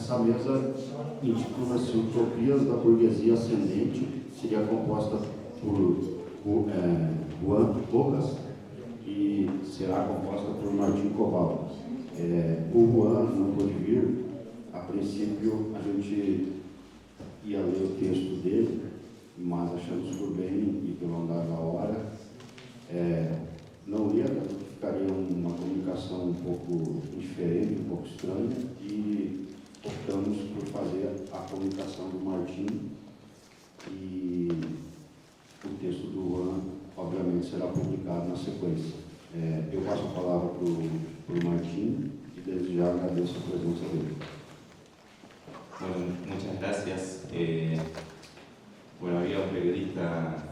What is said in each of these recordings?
Essa mesa intitula-se Utopias da Burguesia Ascendente, seria composta por Juan Rojas e será composta por Martim Koval. O Juan não pôde vir, a princípio a gente ia ler o texto dele, mas achamos por bem e pelo andar da hora não ler, ficaria uma comunicação um pouco diferente, um pouco estranha, e optamos por fazer a comunicação do Martim, e o texto do Juan, obviamente, será publicado na sequência. Eu passo a palavra para o Martim y desde ya agradeço a presencia de él. Bueno, muchas gracias. Había un periodista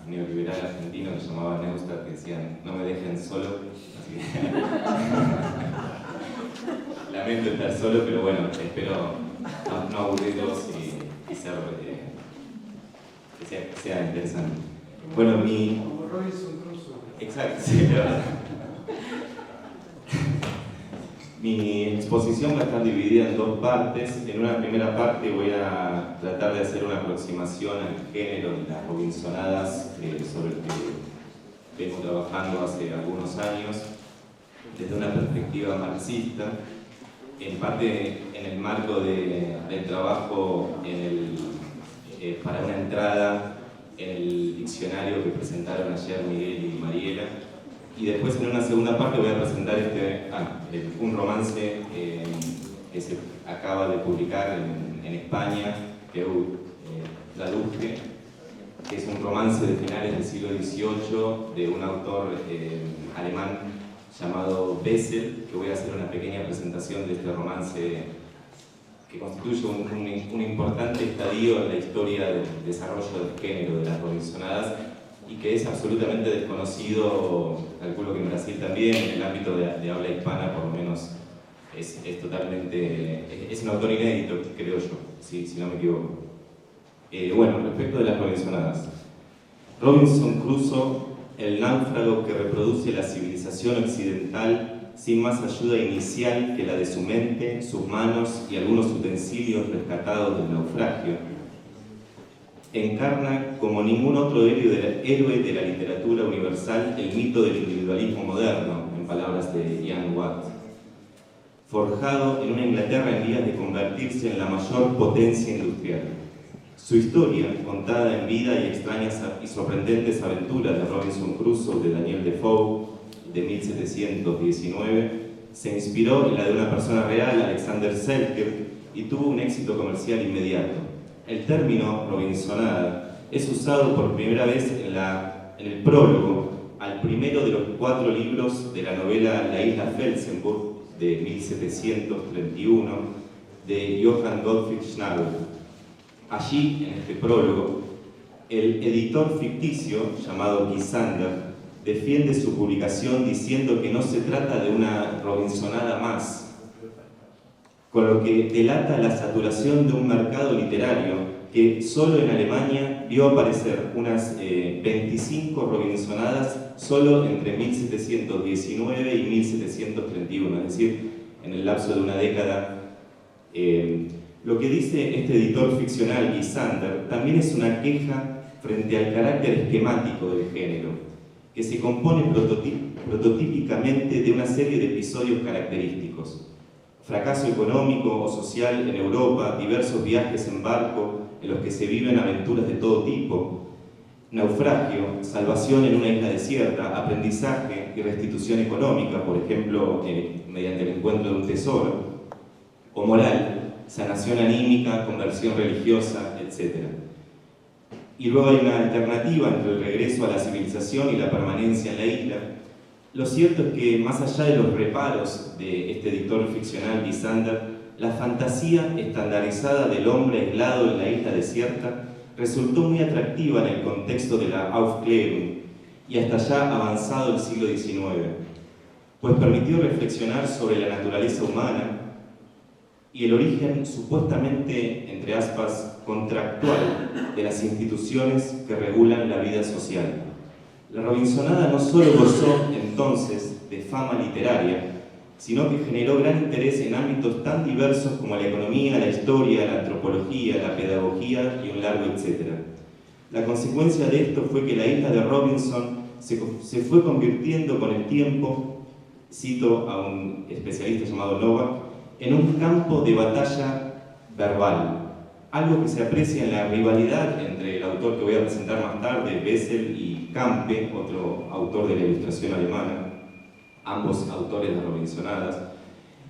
neoliberal argentino que se llamaba Neustadt que decía: no me dejen solo, así que lamento estar solo, pero bueno, espero no aburrirlos y ser, que sea interesante. Bueno, Como Robinson Crusoe. Exacto, sí, la verdad. Mi exposición va a estar dividida en dos partes. En una primera parte voy a tratar de hacer una aproximación al género de las robinsonadas sobre el que vengo trabajando hace algunos años desde una perspectiva marxista, en parte en el marco del trabajo para una entrada en el diccionario que presentaron ayer Miguel y Mariela. Y después, en una segunda parte, voy a presentar un romance que se acaba de publicar en España, que traduje, que es un romance de finales del siglo XVIII de un autor alemán llamado Bessel, que voy a hacer una pequeña presentación de este romance que constituye un importante estadio en la historia del desarrollo del género de las robinsonadas, y que es absolutamente desconocido, calculo que en Brasil también, en el ámbito de habla hispana por lo menos es un autor inédito, creo yo, si no me equivoco. Bueno, respecto de las robinsonadas. Robinson Crusoe, el náufrago que reproduce la civilización occidental sin más ayuda inicial que la de su mente, sus manos y algunos utensilios rescatados del naufragio, encarna como ningún otro héroe de la literatura universal el mito del individualismo moderno, en palabras de Ian Watt, forjado en una Inglaterra en vías de convertirse en la mayor potencia industrial. Su historia, contada en vida y extrañas y sorprendentes aventuras de Robinson Crusoe de Daniel Defoe, de 1719, se inspiró en la de una persona real, Alexander Selkirk, y tuvo un éxito comercial inmediato. El término robinsonada es usado por primera vez en el prólogo al primero de los 4 libros de la novela La isla Felsenburg de 1731 de Johann Gottfried Schnabel. Allí, en este prólogo, el editor ficticio llamado Kisander defiende su publicación diciendo que no se trata de una robinsonada más, con lo que delata la saturación de un mercado literario que solo en Alemania vio aparecer unas 25 robinsonadas solo entre 1719 y 1731, es decir, en el lapso de una década. Lo que dice este editor ficcional, Gisander, también es una queja frente al carácter esquemático del género, que se compone prototípicamente de una serie de episodios característicos: fracaso económico o social en Europa, diversos viajes en barco en los que se viven aventuras de todo tipo, naufragio, salvación en una isla desierta, aprendizaje y restitución económica, por ejemplo, mediante el encuentro de un tesoro, o moral, sanación anímica, conversión religiosa, etc. Y luego hay una alternativa entre el regreso a la civilización y la permanencia en la isla. Lo cierto es que, más allá de los reparos de este editor ficcional Gisander, la fantasía estandarizada del hombre aislado en la isla desierta resultó muy atractiva en el contexto de la Aufklärung y hasta ya avanzado el siglo XIX, pues permitió reflexionar sobre la naturaleza humana y el origen supuestamente, entre aspas, contractual de las instituciones que regulan la vida social. La robinsonada no solo gozó entonces de fama literaria, sino que generó gran interés en ámbitos tan diversos como la economía, la historia, la antropología, la pedagogía y un largo etcétera. La consecuencia de esto fue que la isla de Robinson se fue convirtiendo con el tiempo, cito a un especialista llamado Novak, en un campo de batalla verbal, algo que se aprecia en la rivalidad entre el autor que voy a presentar más tarde, Bessel, y Campe, otro autor de la Ilustración alemana, ambos autores de Robinsonadas,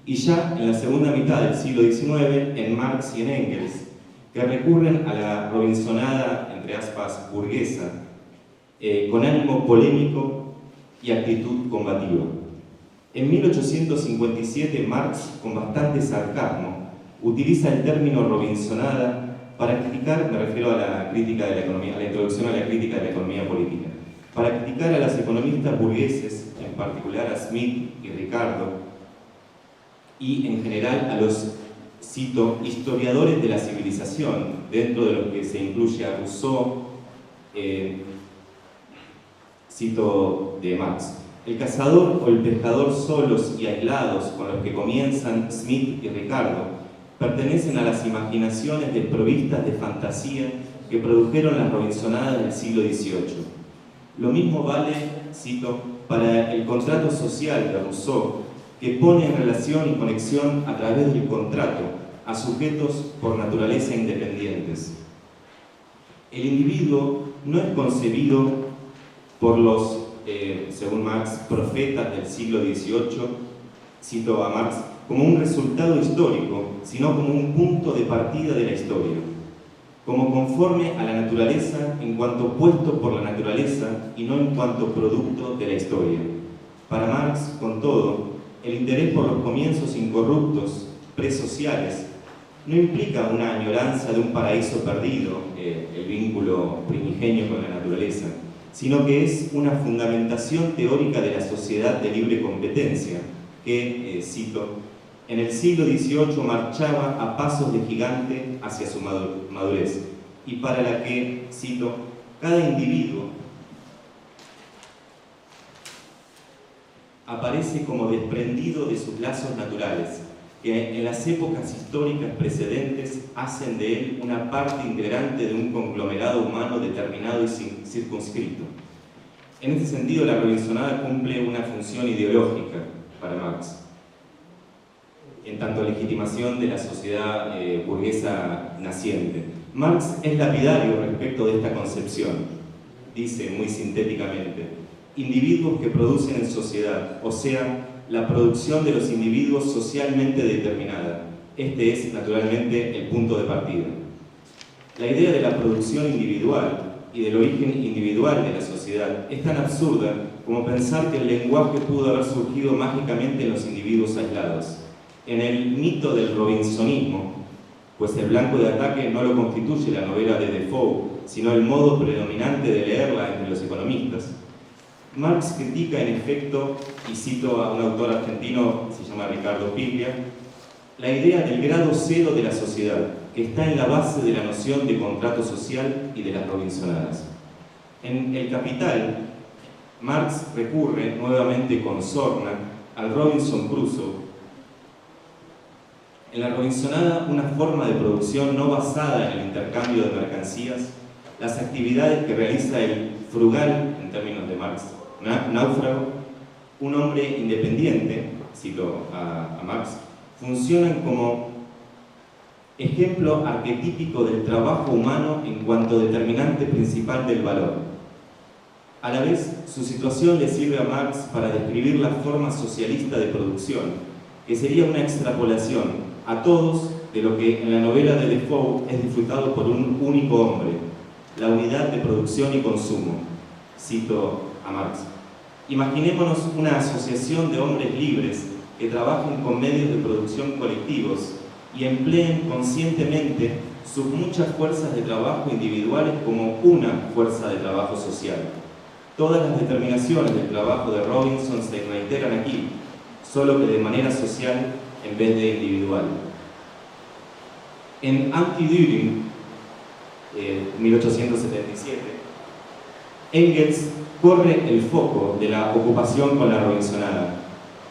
y ya en la segunda mitad del siglo XIX, en Marx y en Engels, que recurren a la Robinsonada, entre aspas, burguesa, con ánimo polémico y actitud combativa. En 1857, Marx, con bastante sarcasmo, utiliza el término Robinsonada para criticar, me refiero a la crítica de la economía, a la introducción a la crítica de la economía política, para criticar a los economistas burgueses, en particular a Smith y Ricardo, y en general a los, cito, historiadores de la civilización, dentro de los que se incluye a Rousseau, cito de Marx. El cazador o el pescador solos y aislados con los que comienzan Smith y Ricardo pertenecen a las imaginaciones desprovistas de fantasía que produjeron las Robinsonadas del siglo XVIII. Lo mismo vale, cito, para el contrato social de Rousseau, que pone en relación y conexión a través del contrato a sujetos por naturaleza independientes. El individuo no es concebido por los, según Marx, profetas del siglo XVIII, cito a Marx, como un resultado histórico, sino como un punto de partida de la historia, como conforme a la naturaleza en cuanto puesto por la naturaleza y no en cuanto producto de la historia. Para Marx, con todo, el interés por los comienzos incorruptos, presociales, no implica una añoranza de un paraíso perdido, el vínculo primigenio con la naturaleza, sino que es una fundamentación teórica de la sociedad de libre competencia, que, cito, en el siglo XVIII marchaba a pasos de gigante hacia su madurez, y para la que, cito, cada individuo aparece como desprendido de sus lazos naturales, que en las épocas históricas precedentes hacen de él una parte integrante de un conglomerado humano determinado y circunscrito. En este sentido, la Robinsonada cumple una función ideológica para Marx, en tanto legitimación de la sociedad burguesa naciente. Marx es lapidario respecto de esta concepción. Dice muy sintéticamente: individuos que producen en sociedad, o sea, la producción de los individuos socialmente determinada. Este es, naturalmente, el punto de partida. La idea de la producción individual y del origen individual de la sociedad es tan absurda como pensar que el lenguaje pudo haber surgido mágicamente en los individuos aislados. En el mito del robinsonismo, pues el blanco de ataque no lo constituye la novela de Defoe, sino el modo predominante de leerla entre los economistas, Marx critica en efecto, y cito a un autor argentino, se llama Ricardo Piglia, la idea del grado cero de la sociedad, que está en la base de la noción de contrato social y de las Robinsonadas. En El Capital, Marx recurre nuevamente con sorna al Robinson Crusoe. En la Robinsonada, una forma de producción no basada en el intercambio de mercancías, las actividades que realiza el frugal, en términos de Marx, náufrago, un hombre independiente, cito a Marx, funcionan como ejemplo arquetípico del trabajo humano en cuanto determinante principal del valor. A la vez, su situación le sirve a Marx para describir la forma socialista de producción, que sería una extrapolación a todos de lo que en la novela de Defoe es disfrutado por un único hombre, la unidad de producción y consumo. Cito a Marx: imaginémonos una asociación de hombres libres que trabajen con medios de producción colectivos y empleen conscientemente sus muchas fuerzas de trabajo individuales como una fuerza de trabajo social. Todas las determinaciones del trabajo de Robinson se reiteran aquí, solo que de manera social en vez de individual. En Anti-Düring, 1877, Engels corre el foco de la ocupación con la Robinsonada,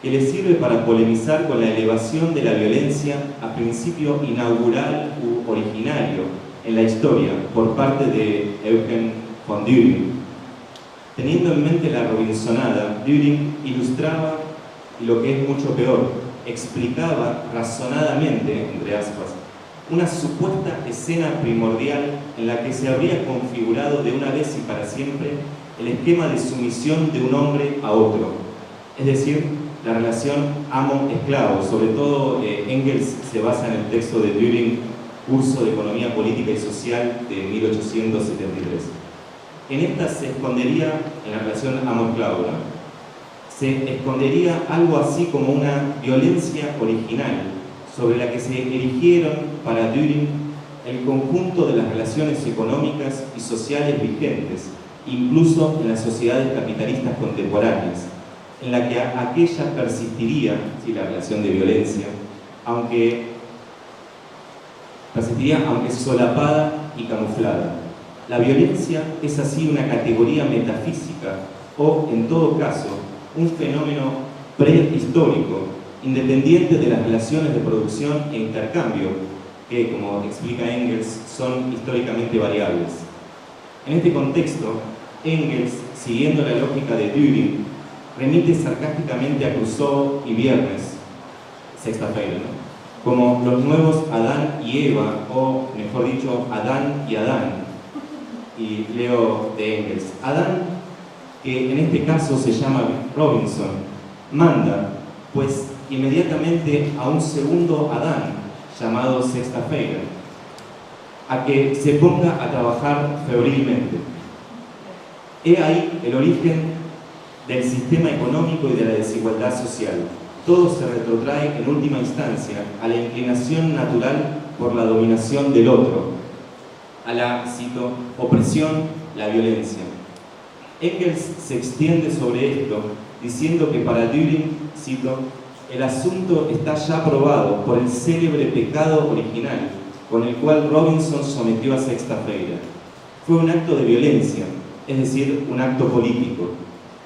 que le sirve para polemizar con la elevación de la violencia a principio inaugural u originario en la historia por parte de Eugen von Düring. Teniendo en mente la Robinsonada, Düring ilustraba, y lo que es mucho peor, explicaba razonadamente, entre aspas, una supuesta escena primordial en la que se habría configurado de una vez y para siempre el esquema de sumisión de un hombre a otro, es decir, la relación amo-esclavo. Sobre todo Engels se basa en el texto de Düring, Curso de Economía Política y Social de 1873. En esta se escondería, en la relación amo-esclavo, ¿no?, se escondería algo así como una violencia original sobre la que se erigieron para Düring el conjunto de las relaciones económicas y sociales vigentes, incluso en las sociedades capitalistas contemporáneas, en la que aquella persistiría, sí, la relación de violencia, aunque solapada y camuflada. La violencia es así una categoría metafísica o, en todo caso, un fenómeno prehistórico, independiente de las relaciones de producción e intercambio, que, como explica Engels, son históricamente variables. En este contexto, Engels, siguiendo la lógica de Düring, remite sarcásticamente a Clouseau y Viernes, Sexta-feira, ¿no?, como los nuevos Adán y Eva, o mejor dicho, Adán y Adán. Y leo de Engels: Adán, que en este caso se llama Robinson, manda, pues, inmediatamente a un segundo Adán, llamado Sexta-feira, a que se ponga a trabajar febrilmente. He ahí el origen del sistema económico y de la desigualdad social. Todo se retrotrae en última instancia a la inclinación natural por la dominación del otro, a la, cito, opresión, la violencia. Engels se extiende sobre esto diciendo que para Düring, cito, el asunto está ya probado por el célebre pecado original con el cual Robinson sometió a Sexta-feira. Fue un acto de violencia, es decir, un acto político.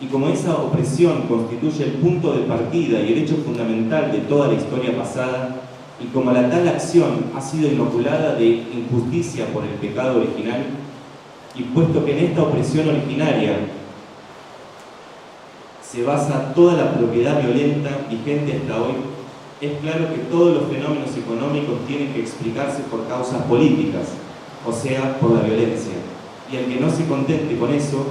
Y como esa opresión constituye el punto de partida y el hecho fundamental de toda la historia pasada, y como la tal acción ha sido inoculada de injusticia por el pecado original, y puesto que en esta opresión originaria se basa toda la propiedad violenta vigente hasta hoy, es claro que todos los fenómenos económicos tienen que explicarse por causas políticas, o sea, por la violencia. Y el que no se contente con eso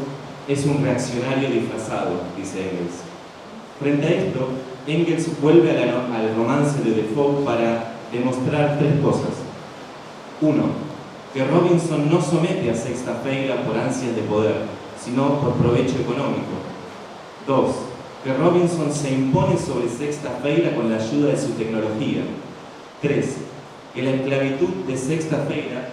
es un reaccionario disfrazado, dice Engels. Frente a esto, Engels vuelve al romance de Defoe para demostrar tres cosas. Uno, que Robinson no somete a Sexta-feira por ansias de poder, sino por provecho económico. Dos, que Robinson se impone sobre Sexta-feira con la ayuda de su tecnología. Tres, que la esclavitud de Sexta-feira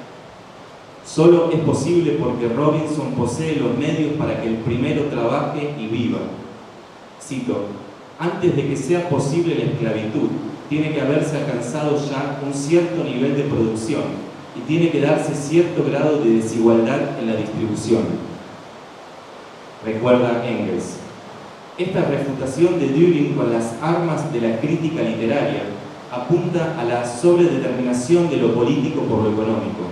solo es posible porque Robinson posee los medios para que el primero trabaje y viva. Cito: antes de que sea posible la esclavitud, tiene que haberse alcanzado ya un cierto nivel de producción y tiene que darse cierto grado de desigualdad en la distribución. Recuerda Engels. Esta refutación de Düring con las armas de la crítica literaria apunta a la sobredeterminación de lo político por lo económico.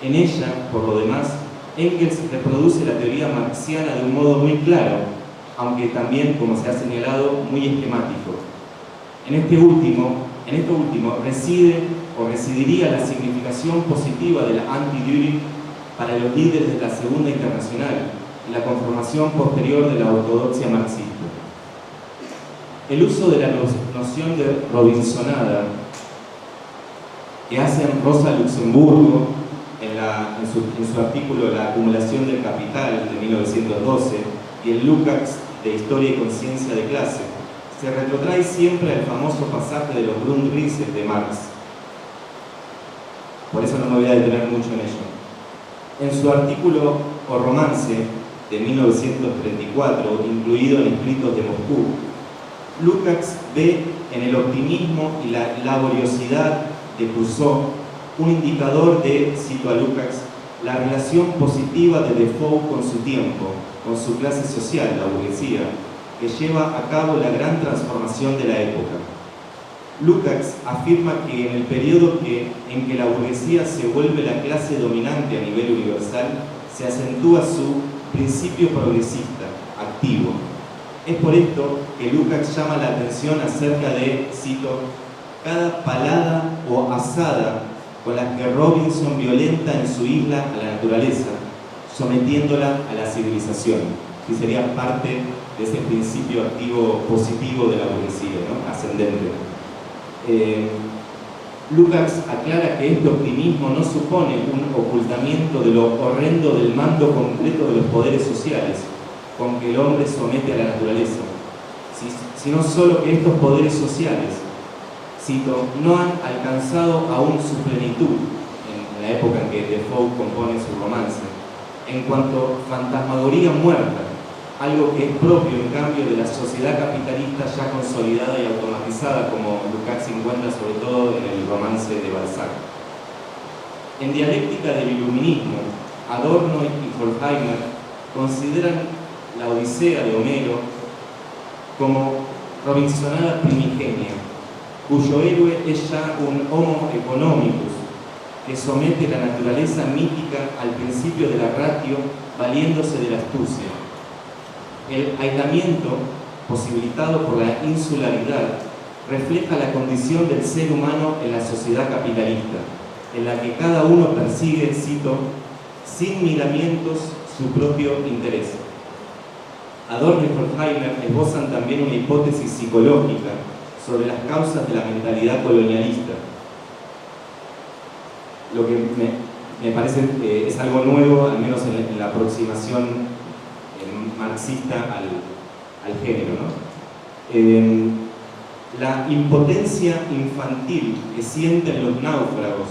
En ella, por lo demás, Engels reproduce la teoría marxiana de un modo muy claro, aunque también, como se ha señalado, muy esquemático. En esto último reside o residiría la significación positiva de la anti-Düring para los líderes de la Segunda Internacional y la conformación posterior de la ortodoxia marxista. El uso de la noción de Robinsonada que hacen Rosa Luxemburgo en su artículo La acumulación del capital de 1912 y el Lukács de Historia y Conciencia de Clase, se retrotrae siempre al famoso pasaje de los Grundrisse de Marx. Por eso no me voy a detener mucho en ello. En su artículo o romance de 1934, incluido en Escritos de Moscú, Lukács ve en el optimismo y la laboriosidad de Clouseau un indicador de, cito a Lukács, la relación positiva de Defoe con su tiempo, con su clase social, la burguesía, que lleva a cabo la gran transformación de la época. Lukács afirma que en el periodo en que la burguesía se vuelve la clase dominante a nivel universal, se acentúa su principio progresista, activo. Es por esto que Lukács llama la atención acerca de, cito, cada palada o asada con la que Robinson violenta en su isla a la naturaleza, sometiéndola a la civilización, que sería parte de ese principio activo positivo de la burguesía, ¿no? Ascendente. Lukács aclara que este optimismo no supone un ocultamiento de lo horrendo del mando completo de los poderes sociales con que el hombre somete a la naturaleza, sino solo que estos poderes sociales, cito, no han alcanzado aún su plenitud en la época en que Defoe compone su romance, en cuanto fantasmagoría muerta, algo que es propio en cambio de la sociedad capitalista ya consolidada y automatizada, como Lukács encuentra sobre todo en el romance de Balzac. En Dialéctica del Iluminismo, Adorno y Horkheimer consideran la Odisea de Homero como Robinsonada primigenia, cuyo héroe es ya un homo economicus que somete la naturaleza mítica al principio de la ratio valiéndose de la astucia. El aislamiento, posibilitado por la insularidad, refleja la condición del ser humano en la sociedad capitalista, en la que cada uno persigue, cito, sin miramientos su propio interés. Adorno y Horkheimer esbozan también una hipótesis psicológica sobre las causas de la mentalidad colonialista. Lo que me parece es algo nuevo, al menos en la aproximación marxista al género, ¿no? La impotencia infantil que sienten los náufragos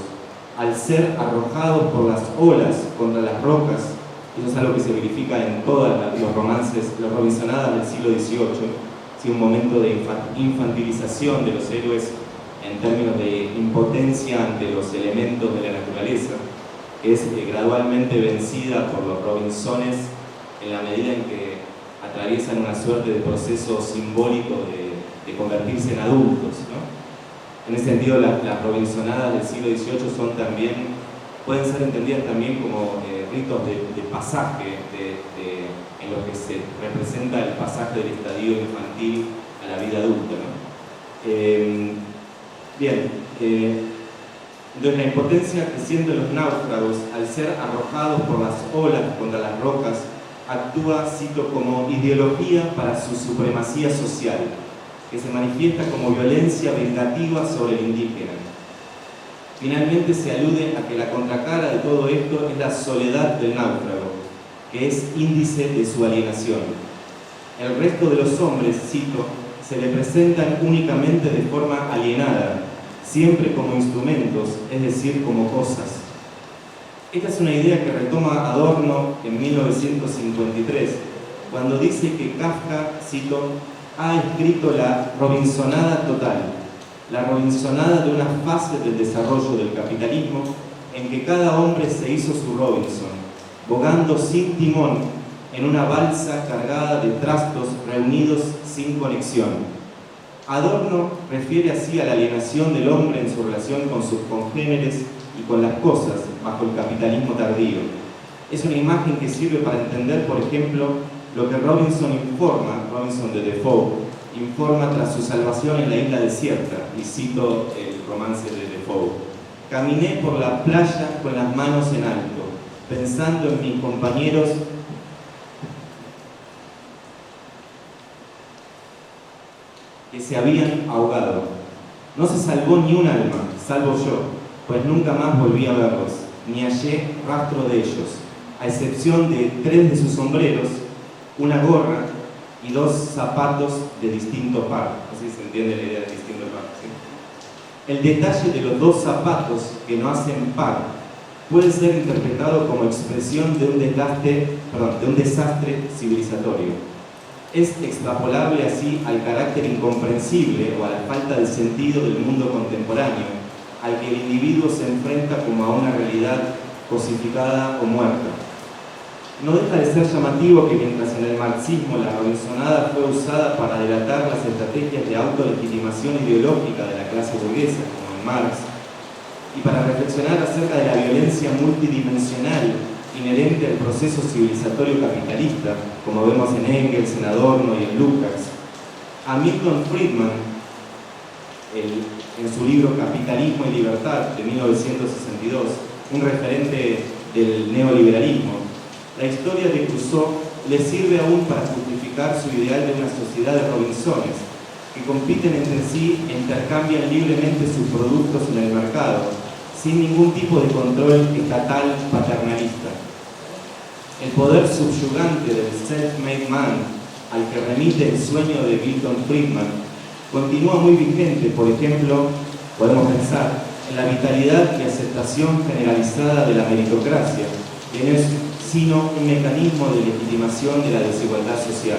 al ser arrojados por las olas contra las rocas, eso es algo que se verifica en todos los romances, las Robinsonadas del siglo XVIII, ¿sí? Un momento de infantilización de los héroes en términos de impotencia ante los elementos de la naturaleza, que es gradualmente vencida por los Robinsones en la medida en que atraviesan una suerte de proceso simbólico de convertirse en adultos, ¿no? En ese sentido, las Robinsonadas del siglo XVIII pueden ser entendidas también como ritos de pasaje, en los que se representa el pasaje del estadio infantil a la vida adulta, ¿no? Entonces la impotencia que sienten los náufragos al ser arrojados por las olas contra las rocas actúa, cito, como ideología para su supremacía social, que se manifiesta como violencia vengativa sobre el indígena. Finalmente se alude a que la contracara de todo esto es la soledad del náufrago, que es índice de su alienación. El resto de los hombres, cito, se le presentan únicamente de forma alienada, siempre como instrumentos, es decir, como cosas. Esta es una idea que retoma Adorno en 1953, cuando dice que Kafka, cito, ha escrito la Robinsonada total, la Robinsonada de una fase del desarrollo del capitalismo en que cada hombre se hizo su Robinson, bogando sin timón en una balsa cargada de trastos reunidos sin conexión. Adorno refiere así a la alienación del hombre en su relación con sus congéneres y con las cosas bajo el capitalismo tardío. Es una imagen que sirve para entender, por ejemplo, lo que Robinson de Defoe, informa tras su salvación en la isla desierta, y cito el romance de Defoe. Caminé por la playa con las manos en alto, pensando en mis compañeros que se habían ahogado. No se salvó ni un alma, salvo yo, pues nunca más volví a verlos, ni hallé rastro de ellos, a excepción de 3 de sus sombreros, una gorra y 2 zapatos de distinto par. Así se entiende la idea de distinto par, ¿sí? El detalle de los 2 zapatos que no hacen par puede ser interpretado como expresión de un desastre civilizatorio. Es extrapolable así al carácter incomprensible o a la falta de sentido del mundo contemporáneo, al que el individuo se enfrenta como a una realidad cosificada o muerta. No deja de ser llamativo que mientras en el marxismo la Robinsonada fue usada para delatar las estrategias de autolegitimación ideológica de la clase burguesa, como en Marx, y para reflexionar acerca de la violencia multidimensional inherente al proceso civilizatorio capitalista, como vemos en Engels, en Adorno y en Lukács, a Milton Friedman, en su libro Capitalismo y Libertad de 1962, un referente del neoliberalismo, la historia de Crusoe le sirve aún para justificar su ideal de una sociedad de Robinsones, que compiten entre sí e intercambian libremente sus productos en el mercado, sin ningún tipo de control estatal paternalista. El poder subyugante del self-made man, al que remite el sueño de Milton Friedman, continúa muy vigente. Por ejemplo, podemos pensar en la vitalidad y aceptación generalizada de la meritocracia, que no es sino un mecanismo de legitimación de la desigualdad social.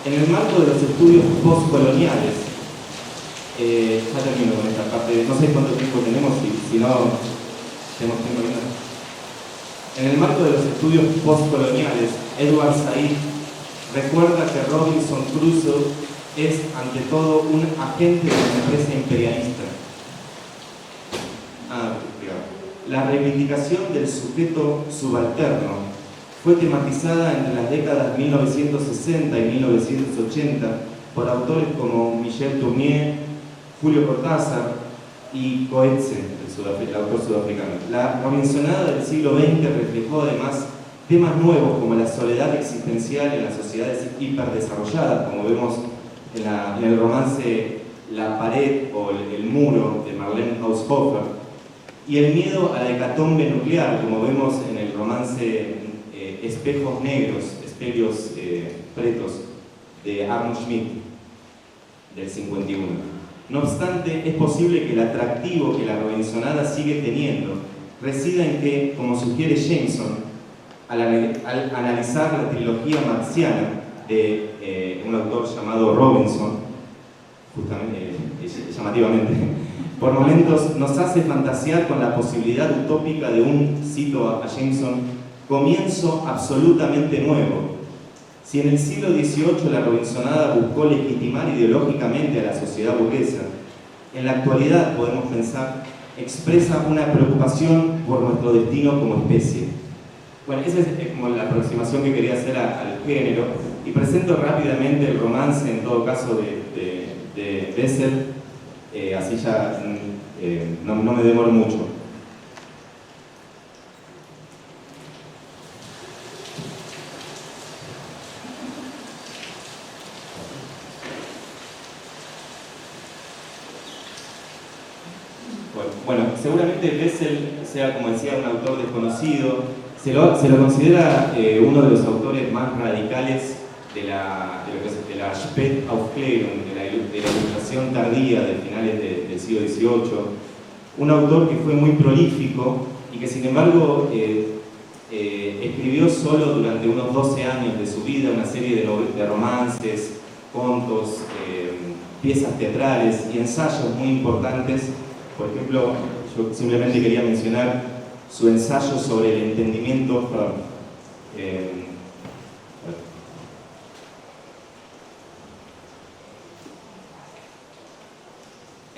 En el marco de los estudios postcoloniales, ya termino con esta parte, no sé cuánto tiempo tenemos, si no tenemos tiempo. En el marco de los estudios postcoloniales, Edward Said recuerda que Robinson Crusoe es ante todo un agente de una empresa imperialista. La reivindicación del sujeto subalterno fue tematizada entre las décadas 1960 y 1980 por autores como Michel Tournier, Julio Cortázar y Coetzee, el autor sudafricano. La Robinsonada del siglo XX reflejó además temas nuevos como la soledad existencial en las sociedades hiperdesarrolladas, como vemos en el romance La pared o el muro de Marlene Haushofer, y el miedo a la hecatombe nuclear, como vemos en el romance Espejos Negros, Espejos Pretos, de Arno Schmidt, del 51. No obstante, es posible que el atractivo que la Robinsonada sigue teniendo resida en que, como sugiere Jameson, al analizar la trilogía marxiana de un autor llamado Robinson, justamente, llamativamente, por momentos nos hace fantasear con la posibilidad utópica de un, cito a Jameson, comienzo absolutamente nuevo. Si en el siglo XVIII la Robinsonada buscó legitimar ideológicamente a la sociedad burguesa, en la actualidad, podemos pensar, expresa una preocupación por nuestro destino como especie. Bueno, esa es como la aproximación que quería hacer al género, y presento rápidamente el romance, en todo caso, de Bessel, así ya no me demoro mucho. Bueno, seguramente Bessel sea, como decía, un autor desconocido. Se lo considera uno de los autores más radicales de la Spätaufklärung, de la ilustración tardía de finales del siglo XVIII. Un autor que fue muy prolífico y que, sin embargo, escribió solo durante unos 12 años de su vida una serie de romances, contos, piezas teatrales y ensayos muy importantes. Por ejemplo, yo simplemente quería mencionar su ensayo sobre el entendimiento,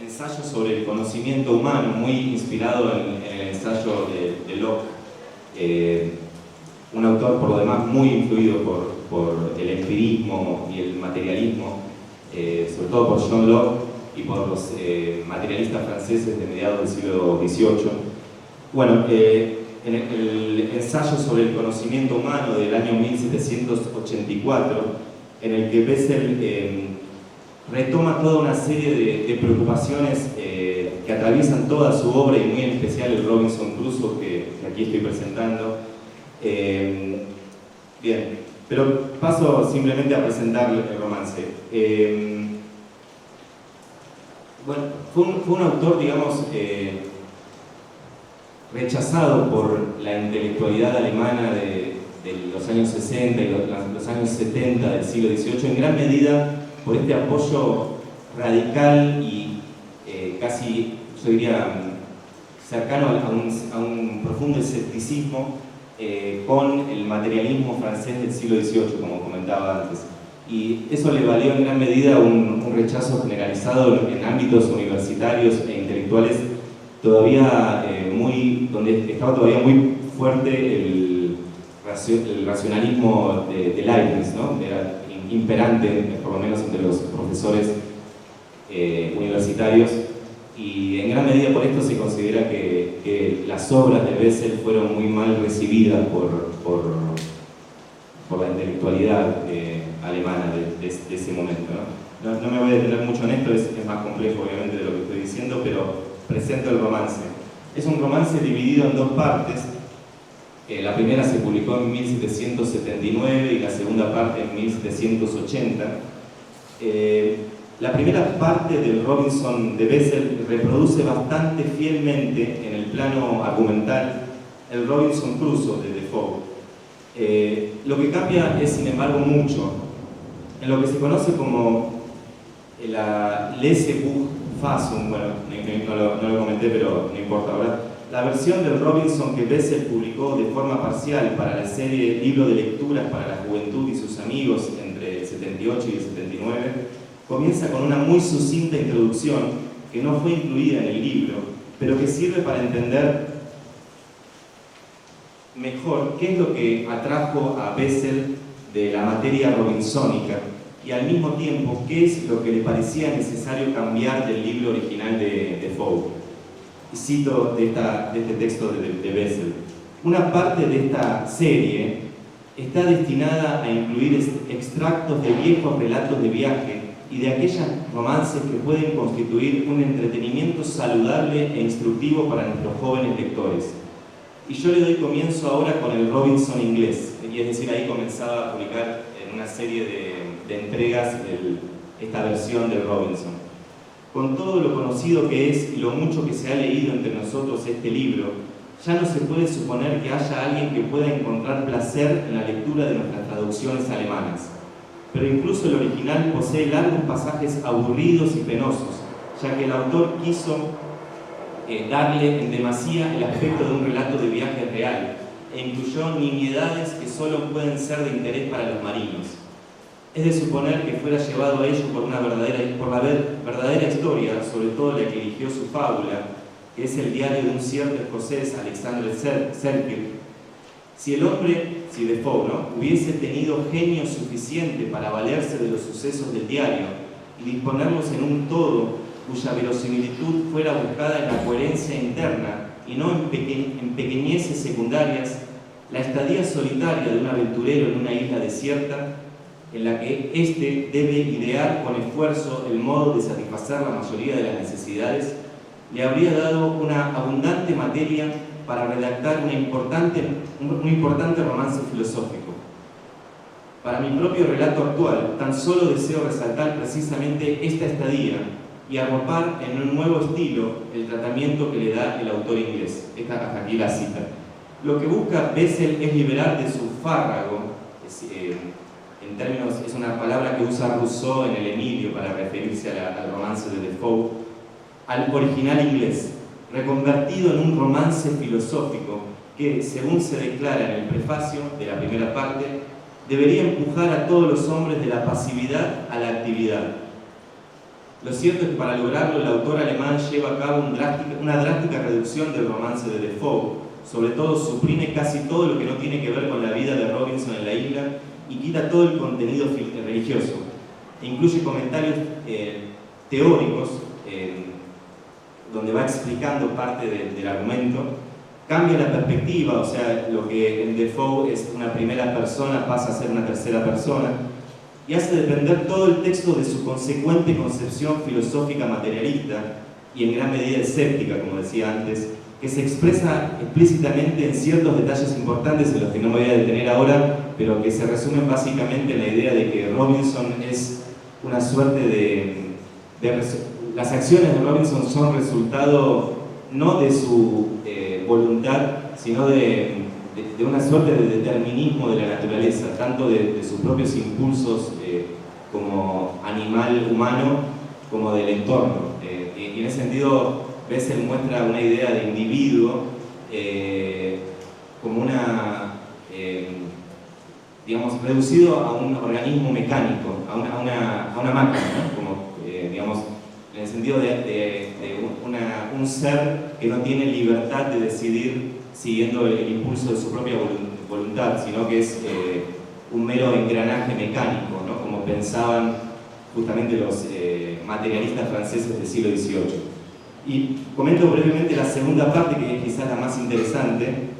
ensayo sobre el conocimiento humano, muy inspirado en el ensayo de Locke, un autor por lo demás muy influido por el empirismo y el materialismo, sobre todo por John Locke y por los materialistas franceses de mediados del siglo XVIII. Bueno, en el ensayo sobre el conocimiento humano del año 1784, en el que Bessel retoma toda una serie de preocupaciones que atraviesan toda su obra, y muy en especial el Robinson Crusoe que aquí estoy presentando. Bien, pero paso simplemente a presentar el romance. Bueno, fue un autor, digamos, rechazado por la intelectualidad alemana de los años 60 y los años 70 del siglo XVIII, en gran medida por este apoyo radical y casi, yo diría, cercano a un profundo escepticismo con el materialismo francés del siglo XVIII, como comentaba antes. Y eso le valió en gran medida un rechazo generalizado en ámbitos universitarios e intelectuales todavía donde estaba todavía muy fuerte el racionalismo de Leibniz, ¿no? Era imperante, por lo menos entre los profesores universitarios, y en gran medida por esto se considera que las obras de Bessel fueron muy mal recibidas por la intelectualidad alemana de ese momento, ¿no? No me voy a detener mucho en esto, es más complejo obviamente de lo que estoy diciendo, pero presento el romance. Es un romance dividido en dos partes. La primera se publicó en 1779 y la segunda parte en 1780. La primera parte del Robinson de Bessel reproduce bastante fielmente en el plano argumental el Robinson Crusoe de Defoe. Lo que cambia es, sin embargo, mucho. En lo que se conoce como la Lesebuch-Fassung, bueno, no lo comenté, pero no importa ahora, la versión del Robinson que Bessel publicó de forma parcial para la serie Libro de Lecturas para la Juventud y sus Amigos entre el 78 y el 79, comienza con una muy sucinta introducción que no fue incluida en el libro, pero que sirve para entender mejor qué es lo que atrajo a Bessel de la materia robinsónica y al mismo tiempo qué es lo que le parecía necesario cambiar del libro original de Defoe. Y cito de este texto de Bessel: una parte de esta serie está destinada a incluir extractos de viejos relatos de viaje y de aquellos romances que pueden constituir un entretenimiento saludable e instructivo para nuestros jóvenes lectores. Y yo le doy comienzo ahora con el Robinson inglés, y es decir, ahí comenzaba a publicar en una serie de entregas esta versión del Robinson. Con todo lo conocido que es y lo mucho que se ha leído entre nosotros este libro, ya no se puede suponer que haya alguien que pueda encontrar placer en la lectura de nuestras traducciones alemanas. Pero incluso el original posee largos pasajes aburridos y penosos, ya que el autor quiso darle en demasía el aspecto de un relato de viaje real e incluyó nimiedades que solo pueden ser de interés para los marinos. Es de suponer que fuera llevado a ello por la verdadera historia, sobre todo la que eligió su fábula, que es el diario de un cierto escocés, Alexander Selkirk. Si Defoe, ¿no?, hubiese tenido genio suficiente para valerse de los sucesos del diario y disponerlos en un todo cuya verosimilitud fuera buscada en la coherencia interna y no en pequeñeces secundarias, la estadía solitaria de un aventurero en una isla desierta, en la que éste debe idear con esfuerzo el modo de satisfacer la mayoría de las necesidades, le habría dado una abundante materia para redactar un importante romance filosófico. Para mi propio relato actual, tan solo deseo resaltar precisamente esta estadía y arropar en un nuevo estilo el tratamiento que le da el autor inglés. Hasta aquí la cita. Lo que busca Bessel es liberar de su fárrago, en términos, es una palabra que usa Rousseau en el Emilio para referirse al romance de Defoe, al original inglés, reconvertido en un romance filosófico que, según se declara en el prefacio de la primera parte, debería empujar a todos los hombres de la pasividad a la actividad. Lo cierto es que para lograrlo el autor alemán lleva a cabo una drástica reducción del romance de Defoe, sobre todo suprime casi todo lo que no tiene que ver con la vida de Robinson en la isla y quita todo el contenido religioso. Incluye comentarios teóricos donde va explicando parte del argumento, cambia la perspectiva, o sea, lo que en Defoe es una primera persona pasa a ser una tercera persona, y hace depender todo el texto de su consecuente concepción filosófica materialista y en gran medida escéptica, como decía antes, que se expresa explícitamente en ciertos detalles importantes en los que no me voy a detener ahora, pero que se resumen básicamente en la idea de que Robinson es una suerte las acciones de Robinson son resultado no de su voluntad, sino de una suerte de determinismo de la naturaleza, tanto de sus propios impulsos como animal humano, como del entorno. Y en ese sentido, Bessel muestra una idea de individuo como digamos, reducido a un organismo mecánico, a una máquina, ¿no? Como, digamos, en el sentido de un ser que no tiene libertad de decidir siguiendo el impulso de su propia voluntad, sino que es un mero engranaje mecánico, ¿no? Como pensaban justamente los materialistas franceses del siglo XVIII. Y comento brevemente la segunda parte, que es quizás la más interesante.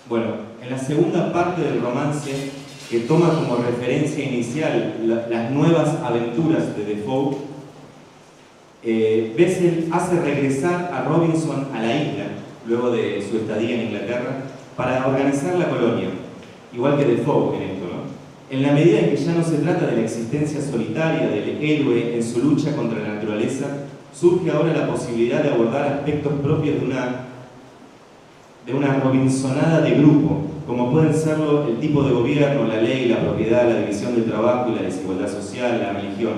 Bueno, en la segunda parte del romance, que toma como referencia inicial las nuevas aventuras de Defoe, Bessel hace regresar a Robinson a la isla, luego de su estadía en Inglaterra, para organizar la colonia, igual que Defoe en esto, ¿no? En la medida en que ya no se trata de la existencia solitaria del héroe en su lucha contra la naturaleza, surge ahora la posibilidad de abordar aspectos propios de una Robinsonada de grupo, como pueden serlo el tipo de gobierno, la ley, la propiedad, la división del trabajo y la desigualdad social, la religión.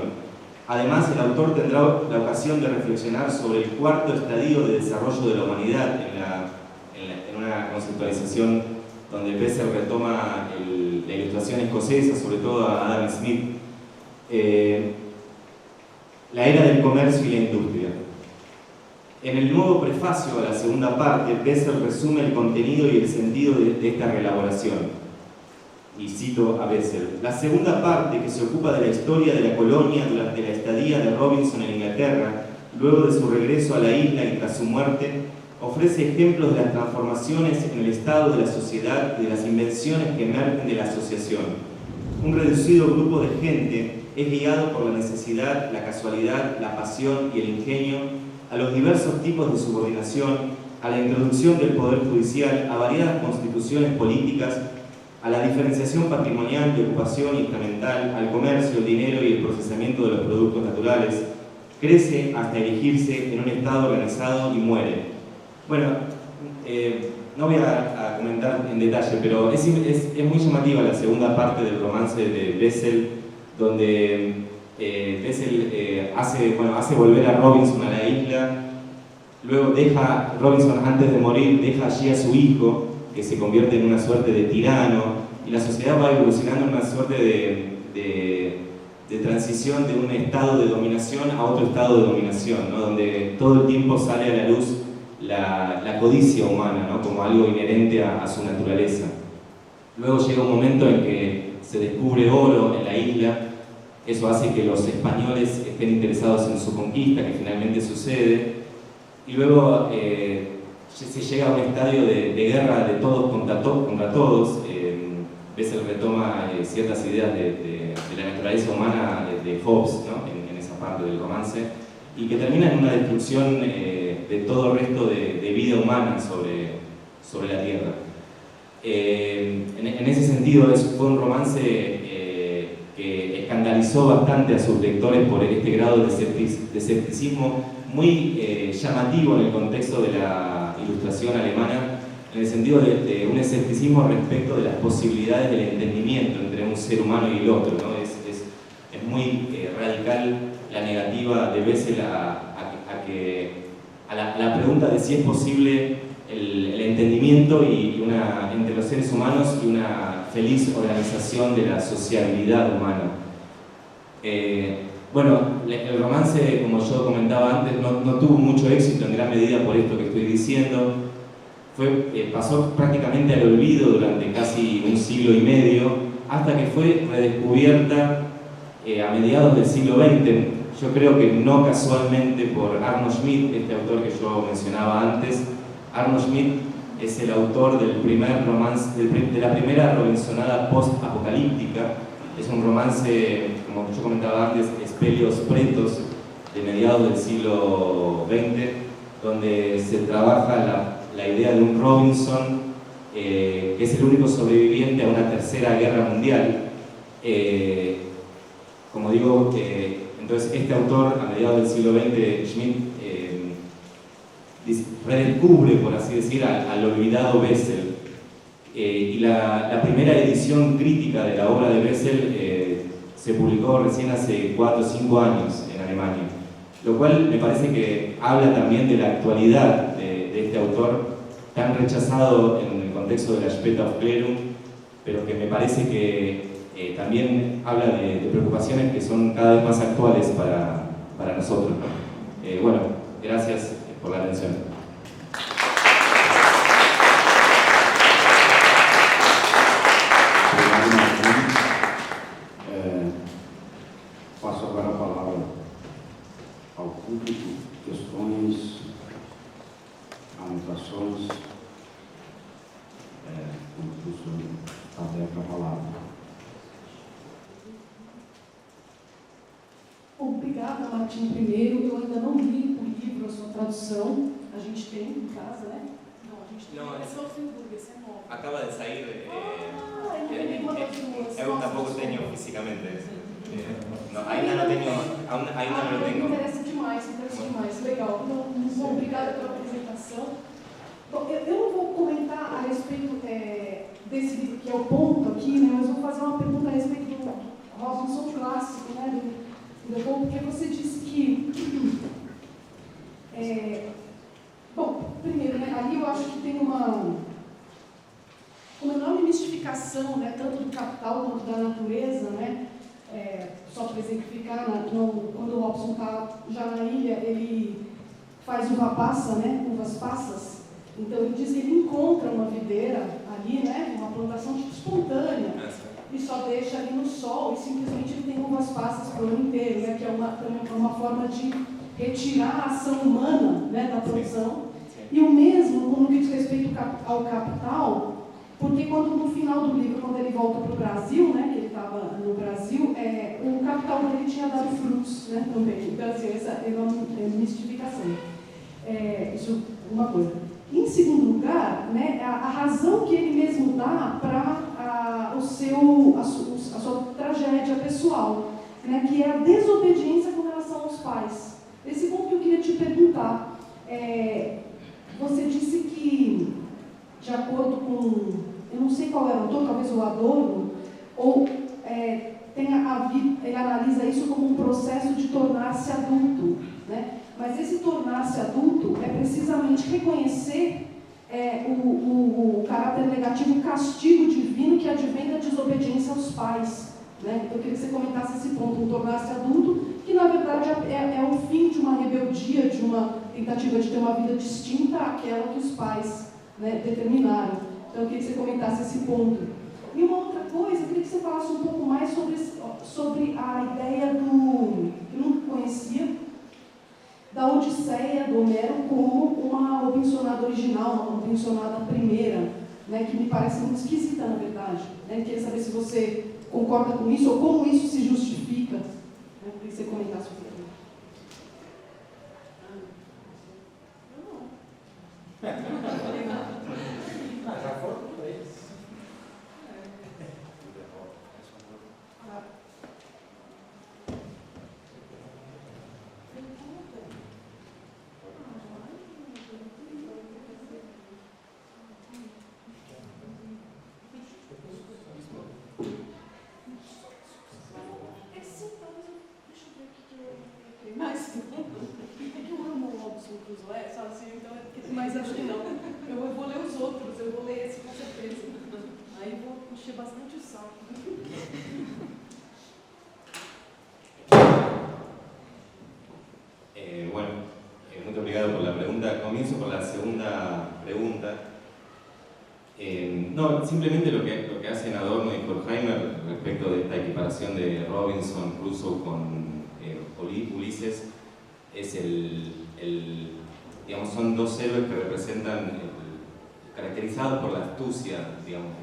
Además, el autor tendrá la ocasión de reflexionar sobre el cuarto estadio de desarrollo de la humanidad en una conceptualización donde Bessel retoma la ilustración escocesa, sobre todo a Adam Smith, la era del comercio y la industria. En el nuevo prefacio a la segunda parte, Bessel resume el contenido y el sentido de esta reelaboración. Y cito a Bessel: la segunda parte, que se ocupa de la historia de la colonia durante la estadía de Robinson en Inglaterra, luego de su regreso a la isla y tras su muerte, ofrece ejemplos de las transformaciones en el estado de la sociedad y de las invenciones que emergen de la asociación. Un reducido grupo de gente es guiado por la necesidad, la casualidad, la pasión y el ingenio a los diversos tipos de subordinación, a la introducción del poder judicial, a variadas constituciones políticas, a la diferenciación patrimonial de ocupación instrumental, al comercio, el dinero y el procesamiento de los productos naturales, crece hasta erigirse en un estado organizado y muere. Bueno, no voy a comentar en detalle, pero es muy llamativa la segunda parte del romance de Bessel, donde Bessel hace volver a Robinson a la isla. Luego Robinson, antes de morir, deja allí a su hijo, que se convierte en una suerte de tirano, y la sociedad va evolucionando en una suerte de transición de un estado de dominación a otro estado de dominación, ¿no? Donde todo el tiempo sale a la luz la codicia humana, ¿no? Como algo inherente a su naturaleza. Luego llega un momento en que se descubre oro en la isla. Eso hace que los españoles estén interesados en su conquista, que finalmente sucede. Y luego se llega a un estadio de guerra de todos contra todos. Bessel retoma ciertas ideas de la naturaleza humana de Hobbes, ¿no? en esa parte del romance, y que termina en una destrucción de todo el resto de vida humana sobre la Tierra. En ese sentido, fue un romance que escandalizó bastante a sus lectores por este grado de escepticismo muy llamativo en el contexto de la Ilustración alemana, en el sentido de un escepticismo respecto de las posibilidades del entendimiento entre un ser humano y el otro, ¿no? Es muy radical la negativa de Bessel a la pregunta de si es posible el entendimiento entre los seres humanos y una feliz organización de la sociabilidad humana. Bueno, el romance, como yo comentaba antes, no tuvo mucho éxito en gran medida por esto que estoy diciendo. Pasó prácticamente al olvido durante casi un siglo y medio, hasta que fue redescubierta a mediados del siglo XX. Yo creo que no casualmente por Arno Schmidt, este autor que yo mencionaba antes. Arno Schmidt es el autor del primer romance, de la primera Robinsonada post-apocalíptica. Es un romance, como yo comentaba antes, Spelios Pretos, de mediados del siglo XX, donde se trabaja la idea de un Robinson que es el único sobreviviente a una tercera guerra mundial. Como digo, entonces este autor, a mediados del siglo XX, Schmidt, redescubre, por así decir, al olvidado Bessel. Y la primera edición crítica de la obra de Bessel se publicó recién hace 4 o 5 años en Alemania. lo cual me parece que habla también de la actualidad de este autor tan rechazado en el contexto de la Spätaufklärung, pero que me parece que también habla de preocupaciones que son cada vez más actuales para nosotros. Bueno, gracias por la atención. Passo agora a palavra ao público, questões, anotações, conclusões, aberta a palavra. Obrigada, Martim. Primeiro, eu ainda não li o livro, a sua tradução. A gente tem em casa, né? Não, a gente tem. Não, é só o Friburgo, esse é novo. Acaba de sair. Eu tampoco tenho fisicamente. No, ainda não tenho. Ainda não tenho. Interessa demais. Legal. Bom, obrigada pela apresentação. Bom, eu não vou comentar a respeito desse livro, que é o ponto aqui, né? Mas vou fazer uma pergunta a respeito do Robinson clássico, né? Porque você disse que. Bom, primeiro, né? Ali eu acho que tem uma enorme mistificação, né? Tanto do capital quanto da natureza, né? Só para exemplificar, quando o Robson está já na ilha, ele faz uva passa, né? Uvas passas. Então ele diz que ele encontra uma videira ali, né? Uma plantação tipo espontânea. E só deixa ali no sol e simplesmente ele tem uvas passas para o ano inteiro, né? Que é uma forma de retirar a ação humana, né, da produção. E o mesmo no que diz respeito ao capital, porque quando no final do livro, quando ele volta para o Brasil, né, que ele estava no Brasil, o capital dele tinha dado frutos, né, também. Então, assim, essa é uma mistificação. Isso é uma coisa. Em segundo lugar, né, a razão que ele mesmo dá para a sua tragédia pessoal, né, que é a desobediência com relação aos pais. Esse ponto que eu queria te perguntar. Você disse que, de acordo com, eu não sei qual era o autor, talvez o Adorno, ou ele analisa isso como um processo de tornar-se adulto, né? Mas esse tornar-se adulto é precisamente reconhecer o caráter negativo, o castigo divino que advém da desobediência aos pais, né? Então eu queria que você comentasse esse ponto, um tornar-se adulto, que na verdade é o fim de uma rebeldia, de uma tentativa de ter uma vida distinta àquela que os pais, né, determinaram. Então eu queria que você comentasse esse ponto. E uma outra coisa, eu queria que você falasse um pouco mais sobre a ideia do, que eu não conhecia, da Odisseia do Homero como uma pensionada original, uma pensionada primeira, né, que me parece muito esquisita, na verdade. Né? Queria saber se você concorda com isso ou como isso se justifica. Né? Queria que você comentasse um pouco. Já foram 3. Mas acho que não. Eu vou ler os outros, eu vou ler esse com certeza. Aí vou encher bastante o saco. Bueno, muy obrigado por la pregunta. Comienzo por la segunda pregunta. No, simplemente lo que hacen Adorno y Horkheimer respecto de esta equiparación de Robinson Crusoe con Ulises es digamos, son dos héroes que representan, caracterizados por la astucia, digamos,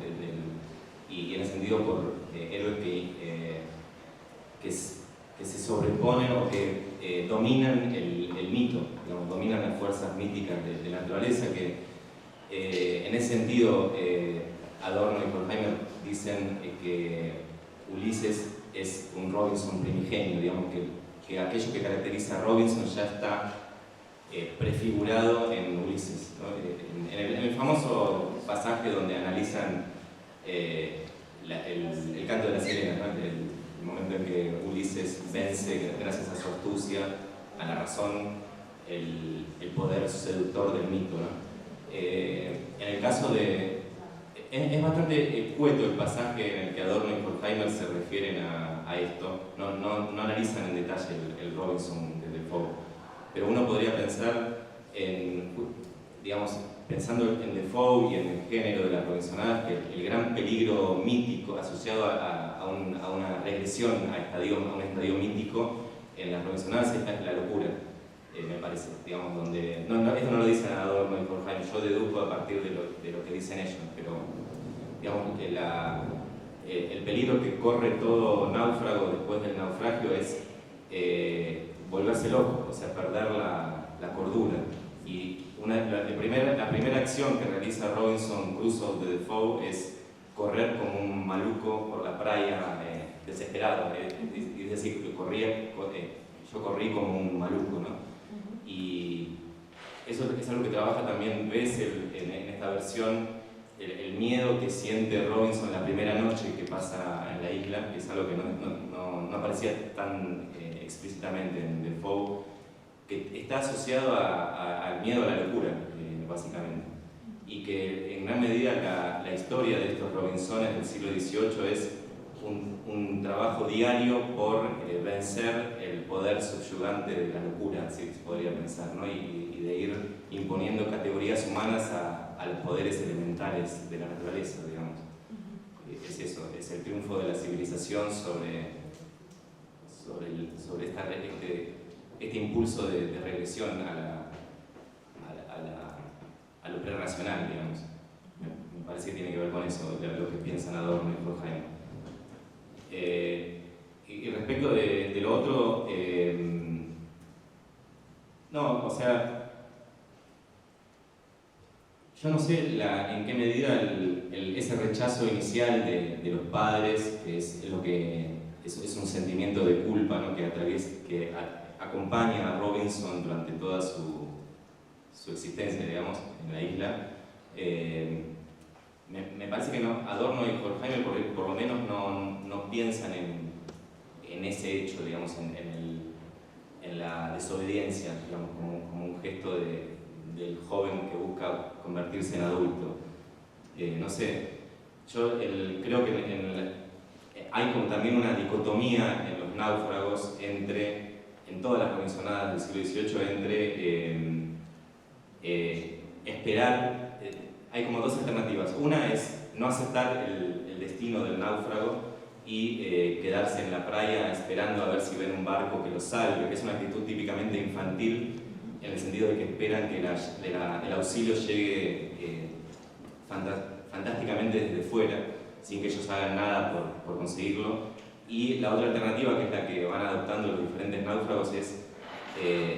y en ese sentido por héroes que se sobreponen o que dominan el mito, digamos, dominan las fuerzas míticas de la naturaleza, que en ese sentido Adorno y Horkheimer dicen que Ulises es un Robinson primigenio, digamos, que aquello que caracteriza a Robinson ya está prefigurado en Ulises, ¿no? En el famoso pasaje donde analizan el canto de la sirena, ¿no? El momento en que Ulises vence, gracias a su astucia, a la razón el poder seductor del mito, ¿no? En el caso de... Es bastante escueto el pasaje en el que Adorno y Horkheimer se refieren a esto. No analizan en detalle el Robinson de Defoe, pero uno podría pensar pensando en Defoe y en el género de las robinsonadas, que el gran peligro mítico asociado a una regresión a un estadio mítico en las robinsonadas es la locura, me parece, digamos, donde... esto no lo dicen Adorno y Horkheimer, yo deduzco a partir de lo que dicen ellos, pero digamos que el peligro que corre todo náufrago después del naufragio es volverse loco, o sea, perder la cordura. Y la primera acción que realiza Robinson Crusoe de Defoe es correr como un maluco por la playa, desesperado, es decir, yo corrí como un maluco, ¿no? Y eso es algo que trabaja también, ves en esta versión, el miedo que siente Robinson la primera noche que pasa en la isla, que es algo que no aparecía tan explícitamente en Defoe, que está asociado al miedo a la locura, básicamente. Y que en gran medida la historia de estos Robinsones del siglo XVIII es un trabajo diario por vencer el poder subyugante de la locura, así se podría pensar, ¿no? Y de ir imponiendo categorías humanas a los poderes elementales de la naturaleza, digamos. Es eso, es el triunfo de la civilización sobre este impulso de regresión a lo prerracional, digamos. Me parece que tiene que ver con eso, lo que piensan Adorno y Horkheimer. Y respecto de lo otro, no, o sea, yo no sé en qué medida ese rechazo inicial de los padres, que es lo que es un sentimiento de culpa, ¿no? que acompaña a Robinson durante toda su existencia, digamos, en la isla. Me parece que Adorno y Horkheimer por lo menos no piensan en ese hecho, digamos, en la desobediencia, digamos, como un gesto del joven que busca convertirse en adulto. No sé, yo creo que hay como también una dicotomía en los náufragos en todas las robinsonadas del siglo XVIII, entre esperar. Hay como dos alternativas. Una es no aceptar el destino del náufrago y quedarse en la playa esperando a ver si ven un barco que los salve, que es una actitud típicamente infantil, en el sentido de que esperan que el auxilio llegue fantásticamente desde fuera, sin que ellos hagan nada por conseguirlo. Y la otra alternativa, que es la que van adoptando los diferentes náufragos, es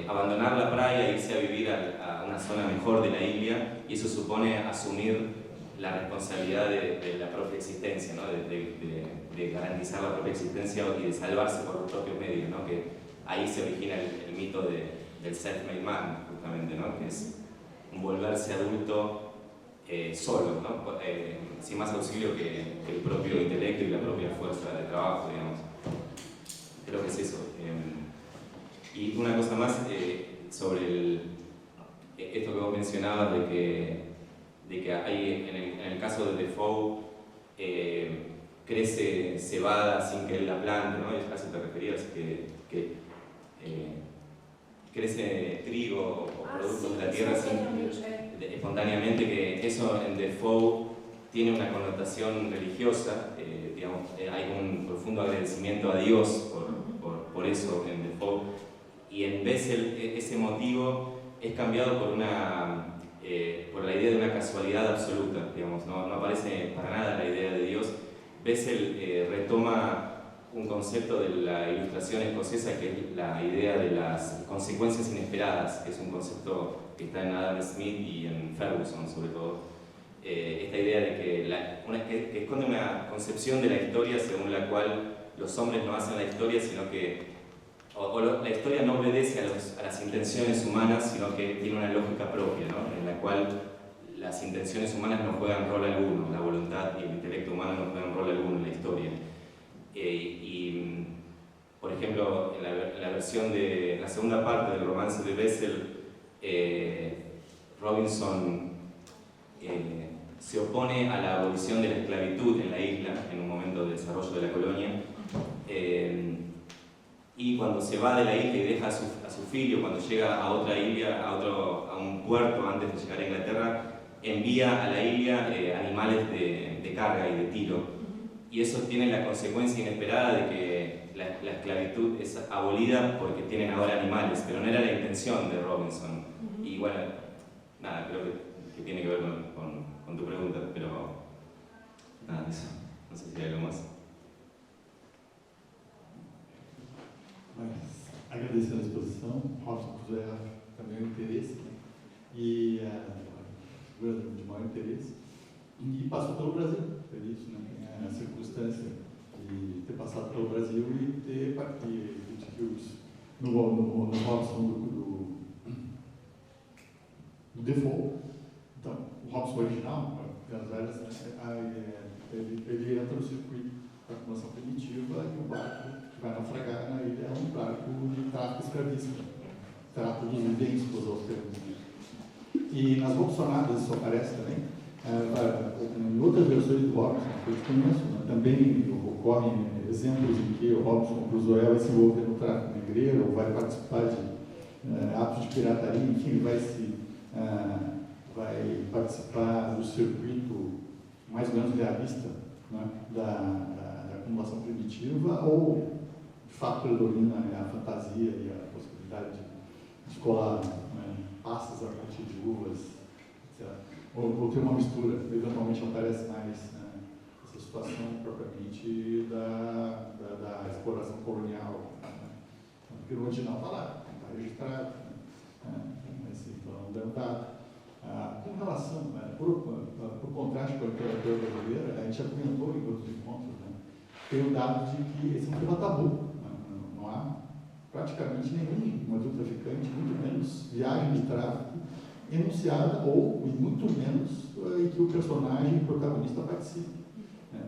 abandonar la playa e irse a vivir a una zona mejor de la isla, y eso supone asumir la responsabilidad de la propia existencia, ¿no? de garantizar la propia existencia y de salvarse por los propios medios, ¿no? Que ahí se origina el mito del self-made man, justamente, ¿no? Que es un volverse adulto solo, ¿no? Sin más auxilio que el propio intelecto y la propia fuerza de trabajo, digamos. Creo que es eso. Y una cosa más sobre esto que vos mencionabas de que hay, en el caso de Defoe, crece cebada sin que él la plante, ¿no? A eso te referías, que crece trigo o productos de la tierra espontáneamente, que eso en Defoe tiene una connotación religiosa, digamos, hay un profundo agradecimiento a Dios por eso en Defoe, y en Bessel ese motivo es cambiado por la idea de una casualidad absoluta, digamos, no aparece para nada la idea de Dios. Bessel retoma un concepto de la ilustración escocesa, que es la idea de las consecuencias inesperadas, que es un concepto que está en Adam Smith y en Ferguson sobre todo. Esta idea de que esconde una concepción de la historia según la cual los hombres no hacen la historia, sino que la historia no obedece a las intenciones humanas, sino que tiene una lógica propia, ¿no? En la cual las intenciones humanas no juegan rol alguno, la voluntad y el intelecto humano no juegan rol alguno en la historia. Por ejemplo, en la versión en la segunda parte del romance de Bessel, Robinson se opone a la abolición de la esclavitud en la isla, en un momento de desarrollo de la colonia, y cuando se va de la isla y deja a su filho, cuando llega a otra isla, a un puerto antes de llegar a Inglaterra, envía a la isla animales de carga y de tiro. Y eso tiene la consecuencia inesperada de que la esclavitud es abolida porque tienen ahora animales, pero no era la intención de Robinson. Y bueno, nada, creo que tiene que ver con tu pregunta, pero nada, eso. No sé si hay algo más. Mas, agradecendo a exposição, Robson Crusoe também o interesse, né? E a figura de maior interesse, e passou pelo Brasil, por isso, né? Tem a circunstância de ter passado pelo Brasil e ter partido no Robson do Defoe. Então, o Robson original, das velhas, ele entra no circuito da acumulação primitiva e o barco que vai naufragar na ilha é um barco de tráfico escravista, trata dos idênticos aos termos. E nas Robsonadas isso aparece também, em outras versões do Robson, que eu conheço, né, também ocorrem exemplos em que o Robson Crusoe vai se envolver no tráfico negreiro, ou vai participar de atos de pirataria, enfim, vai participar do circuito mais ou menos realista, né, da acumulação primitiva, ou de fato predomina a fantasia e a possibilidade de escolar, né, passas a partir de uvas, etc. Ou ter uma mistura, eventualmente aparece mais, né, essa situação propriamente da exploração colonial, né, porque o original está lá, está registrado, né, então deu dado. Com relação, né, por contraste com a literatura brasileira, a gente já comentou em outros encontros, né, tem o dado de que esse é um tema tabu, né, não há praticamente nenhum do traficante, muito menos viagem de tráfico enunciada, ou e muito menos em que o personagem protagonista participe.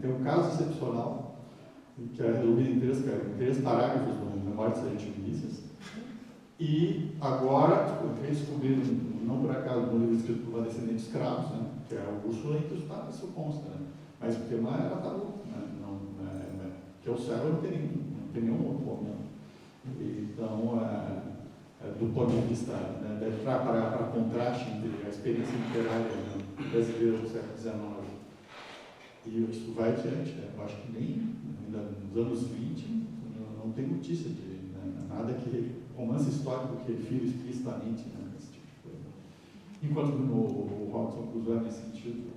Tem um caso excepcional, que é resolvido em três parágrafos no Memória de Sargento Milícias, e agora eles descobriram, não por acaso, no livro escrito por uma descendente de escravos, né, que é o Úrsula, então isso consta, né, mas o tema era tabu, né, que o céu não tem nenhum outro momento. Então, do ponto de vista, né, para contraste entre a experiência literária, né, brasileira do século XIX e isso vai adiante, né, eu acho que nem ainda nos anos 20 não tem notícia de, né, nada que romance histórico que refira explicitamente, né, esse tipo de coisa. Enquanto no Robinson Crusoe, nesse sentido,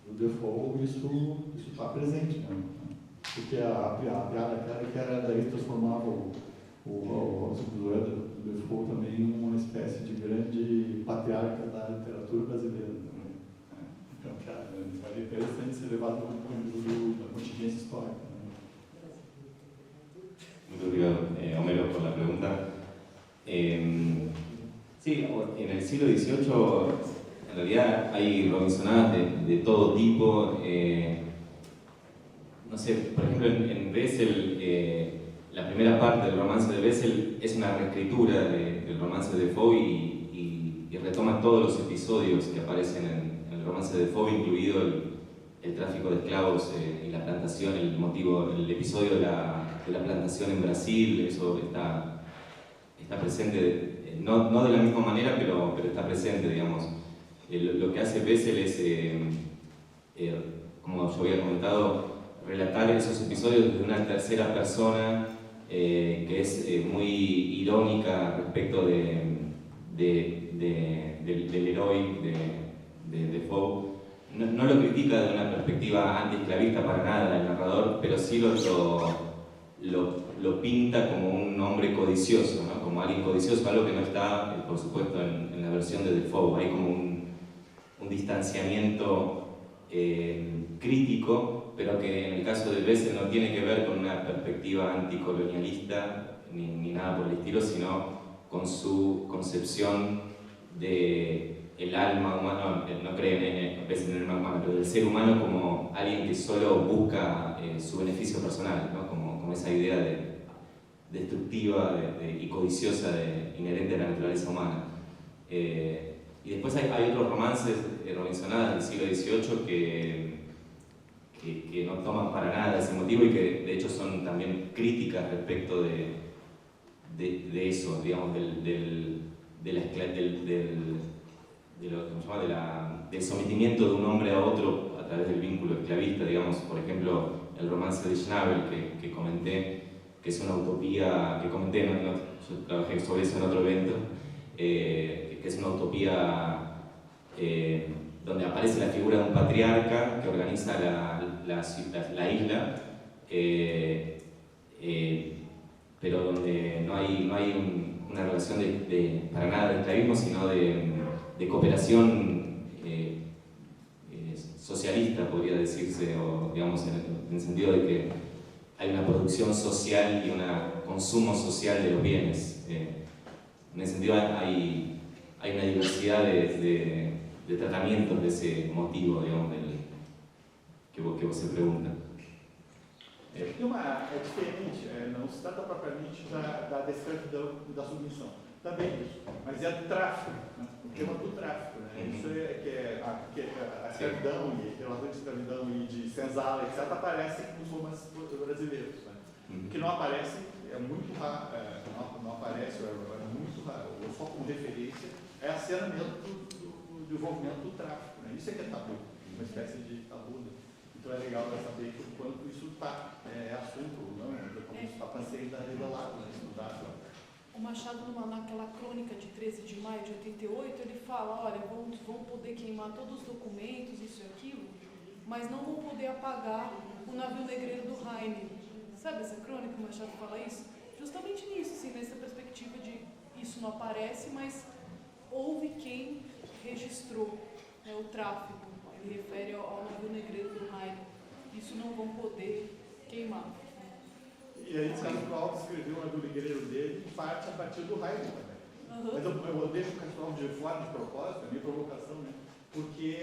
no Defoe, isso está presente, né, porque a piada aquela que era daí transformava o Robinson Crusoe do Defoe também numa espécie de grande patriarca da literatura brasileira. Né? Então, é interessante ser levado no ponto da contingência histórica. Né? Muito obrigado, Homero, por la pregunta. Sí, en el siglo XVIII en realidad hay Robinsonadas de todo tipo. No sé, por ejemplo, en Bessel, la primera parte del romance de Bessel es una reescritura del romance de Defoe y retoma todos los episodios que aparecen en el romance de Defoe, incluido el tráfico de esclavos y la plantación, el episodio de la plantación en Brasil. Eso está presente, no de la misma manera, pero está presente, digamos. Lo que hace Bessel es, como yo había comentado, relatar esos episodios desde una tercera persona que es muy irónica respecto del héroe de Defoe. No lo critica de una perspectiva antiesclavista para nada el narrador, pero sí lo pinta como un hombre codicioso, ¿no? Como alguien codicioso, algo que no está, por supuesto, en la versión de Defoe. Hay como un distanciamiento crítico, pero que en el caso de Bessel no tiene que ver con una perspectiva anticolonialista ni nada por el estilo, sino con su concepción del alma humana. No cree en Bessel en el alma humana, pero del ser humano como alguien que solo busca su beneficio personal, ¿no? Como esa idea destructiva y codiciosa inherente a la naturaleza humana. Y después hay otros romances robinsonadas del siglo XVIII que no toman para nada ese motivo y que de hecho son también críticas respecto de eso, digamos, del sometimiento de un hombre a otro a través del vínculo esclavista, digamos. Por ejemplo, el romance de Schnabel que comenté, que es una utopía, que comenté, yo trabajé sobre eso en otro evento, que es una utopía donde aparece la figura de un patriarca que organiza la isla, pero donde no hay una relación para nada de esclavismo, sino de cooperación socialista, podría decirse, o digamos en el sentido de que hay una producción social y un consumo social de los bienes. En ese sentido hay una diversidad de tratamientos de esse motivo, digamos, que você pergunta. Tem uma, é diferente, não se trata propriamente da escravidão e da submissão, também isso, mas é do tráfico, né? O tema do tráfico, né? Isso que a escravidão e relações de escravidão e de senzala, etc., aparecem nos romances brasileiros, né? O que não aparece é muito raro, não aparece, é muito raro, ou só com referência, é a cena mesmo do envolvimento do tráfico, né? Isso é que é tabu, uma espécie de tabu, né? Então é legal saber que o quanto isso é assunto, não, como isso está para ser revelado, né, estudado. O Machado, naquela crônica de 13 de maio de 88, ele fala, olha, vão poder queimar todos os documentos, isso e aquilo, mas não vão poder apagar o navio negreiro do Heine. Sabe essa crônica que o Machado fala isso? Justamente nisso, assim, nessa perspectiva de isso não aparece, mas houve quem registrou, né, o tráfico. Ele refere ao navio negreiro do Heine. Isso não vão poder queimar. E aí, o Castro Alves escreveu o navio negreiro dele, em parte a partir do Heine também. Mas eu deixo o Castro Alves de fora de propósito, a minha provocação, né? Porque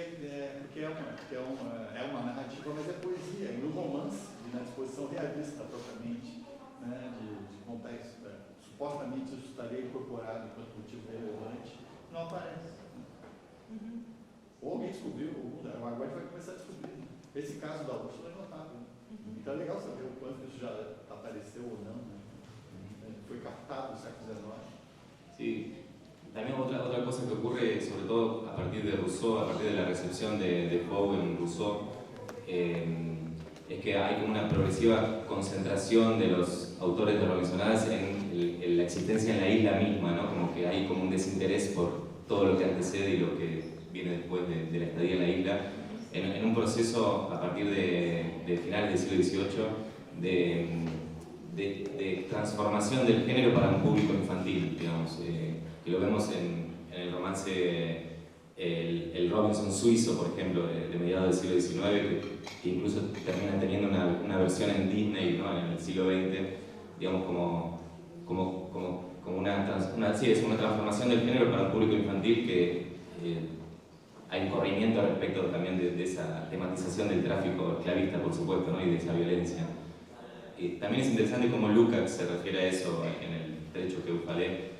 é uma narrativa, mas é poesia. E no romance, na disposição realista propriamente, né, de contar isso, supostamente isso estaria incorporado enquanto motivo relevante, não aparece. Ou alguém descobriu, agora vai começar a descobrir. Né? Esse caso da Úrsula é notável. Então é legal saber o quanto isso já apareceu ou não, né? Foi captado no século XIX. Sí. También otra cosa que ocurre, sobre todo a partir de Rousseau, a partir de la recepción de Defoe en Rousseau, es que hay como una progresiva concentración de los autores de Robinsonadas en la existencia en la isla misma, ¿no? Como que hay como un desinterés por todo lo que antecede y lo que viene después de la estadía en la isla, en un proceso a partir de finales del siglo XVIII de transformación del género para un público infantil, digamos, que lo vemos en el romance el Robinson suizo, por ejemplo, de mediados del siglo XIX, que incluso termina teniendo una versión en Disney, ¿no? En el siglo XX, digamos, como una transformación del género para un público infantil que hay un corrimiento al respecto también de esa tematización del tráfico esclavista, por supuesto, ¿no? Y de esa violencia. También es interesante cómo Lukács se refiere a eso en el trecho que falé,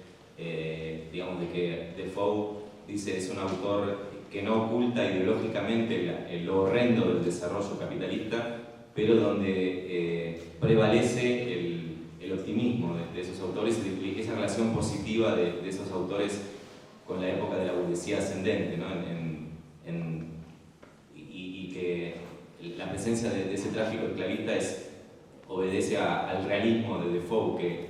digamos, de que Defoe dice es un autor que no oculta ideológicamente lo horrendo del desarrollo capitalista, pero donde prevalece el optimismo de esos autores y esa relación positiva de esos autores con la época de la burguesía ascendente, ¿no? Y que la presencia de ese tráfico esclavista obedece al realismo de Defoe, que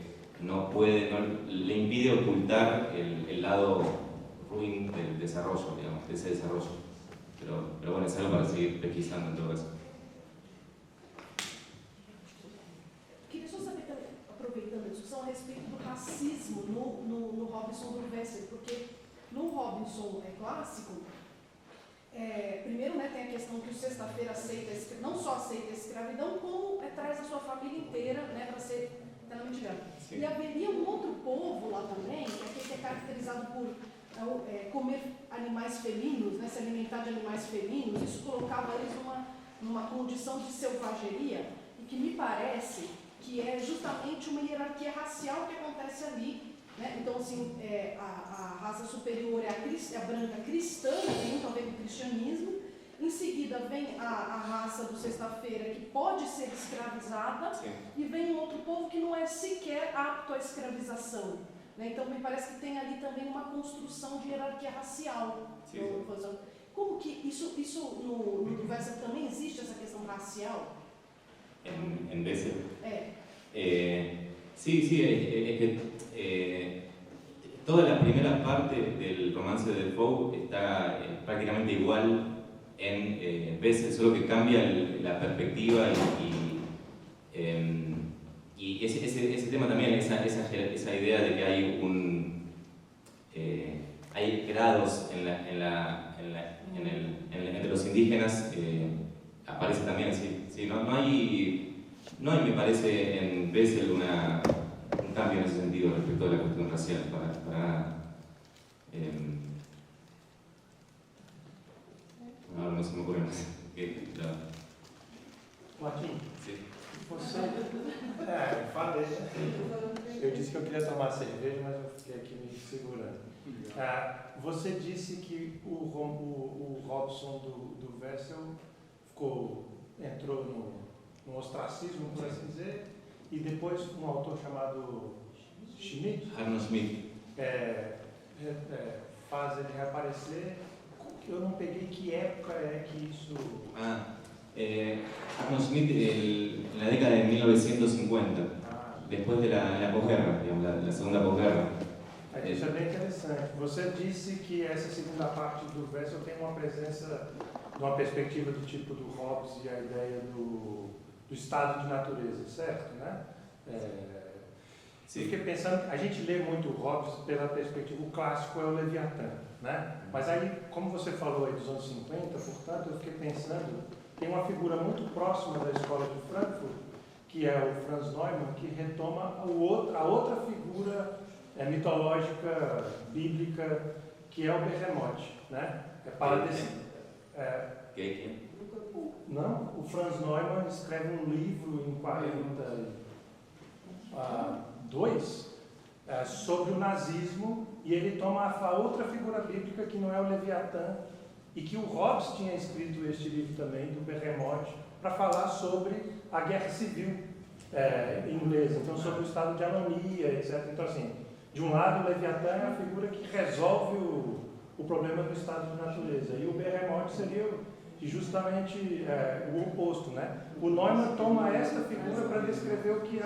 le impide ocultar el lado ruin del desarrollo, digamos, de ese desarrollo. Pero bueno, es algo para seguir pesquisando en todo caso. Queria só saber, aproveitando a discussão, a respeito do racismo no Robinson do Wessel, porque no Robinson clássico, primeiro, né, tem a questão que o Sexta-feira não só aceita a escravidão, como traz a sua família inteira, né, para ser plenamente grávida. E haveria um outro povo lá também, que é caracterizado por comer animais felinos, né, se alimentar de animais felinos. Isso colocava eles numa condição de selvageria, e que me parece que é justamente uma hierarquia racial que acontece ali, né? Então, assim, a raça superior é a branca cristã, tem muito a ver com o cristianismo. Em seguida vem a raça do Sexta-feira, que pode ser escravizada, sim, e vem um outro povo que não é sequer apto à escravização, né? Então, me parece que tem ali também uma construção de hierarquia racial. Sim. Como que isso no Wessel também existe essa questão racial? ¿En Wessel? Sí, es que toda la primera parte del romance de Defoe está prácticamente igual en Wessel, solo que cambia la perspectiva y ese tema también, esa idea de que hay grados entre los indígenas, aparece también así. Sí, no hay, me parece, en Wessel un cambio en ese sentido respecto a la cuestión racial, para nada. Ahora no se me ocurre más. Martim, Sim. você... eu falei. Eu disse que eu queria tomar cerveja, mas eu fiquei aqui me segurando. Você disse que o Robson do Wessel entrou no ostracismo, por assim dizer, e depois um autor chamado Schmidt, Arnold Schmidt, faz ele reaparecer. Eu não peguei que época é que isso... Arnold Schmidt en la década de 1950, después de la posguerra, digamos, la segunda posguerra. Isso é bem interessante. Você disse que essa segunda parte do Wessel tem uma presença de uma perspectiva do tipo do Hobbes e a ideia do estado de natureza, certo? Né? Sim. Eu fiquei pensando, a gente lê muito Hobbes pela perspectiva, o clássico é o Leviatã, né? Mas aí, como você falou aí dos anos 50, portanto, eu fiquei pensando, tem uma figura muito próxima da escola de Frankfurt, que é o Franz Neumann, que retoma a outra figura mitológica, bíblica, que é o Behemoth, né? Não, o Franz Neumann escreve um livro em 42 sobre o nazismo, e ele toma a outra figura bíblica que não é o Leviatã, e que o Hobbes tinha escrito este livro também, do Behemoth, para falar sobre a guerra civil inglesa, então sobre o estado de anomia, etc. Então, assim, de um lado, o Leviatã é a figura que resolve o problema do estado de natureza, e o Behemoth seria justamente o oposto, né? O Neumann toma esta figura para descrever o que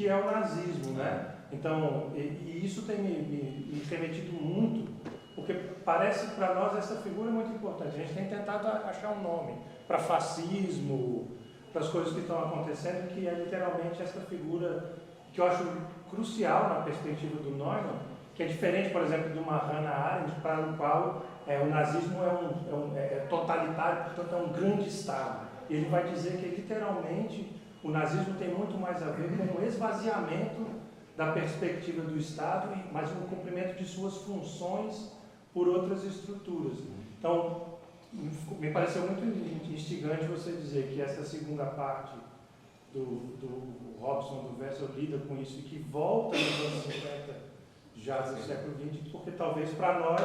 é o nazismo, né? Então, e isso tem me remetido muito, porque parece para nós essa figura é muito importante. A gente tem tentado achar um nome para fascismo, para as coisas que estão acontecendo, que é literalmente essa figura que eu acho crucial na perspectiva do Neumann, que é diferente, por exemplo, de uma Hannah Arendt, para o qual o nazismo é totalitário, portanto é um grande Estado. E ele vai dizer que literalmente o nazismo tem muito mais a ver com o esvaziamento da perspectiva do Estado, mas o cumprimento de suas funções por outras estruturas. Então, me pareceu muito instigante você dizer que essa segunda parte do Robson, do Wessel, lida com isso e que volta nos anos 50, já do século XX, porque talvez para nós,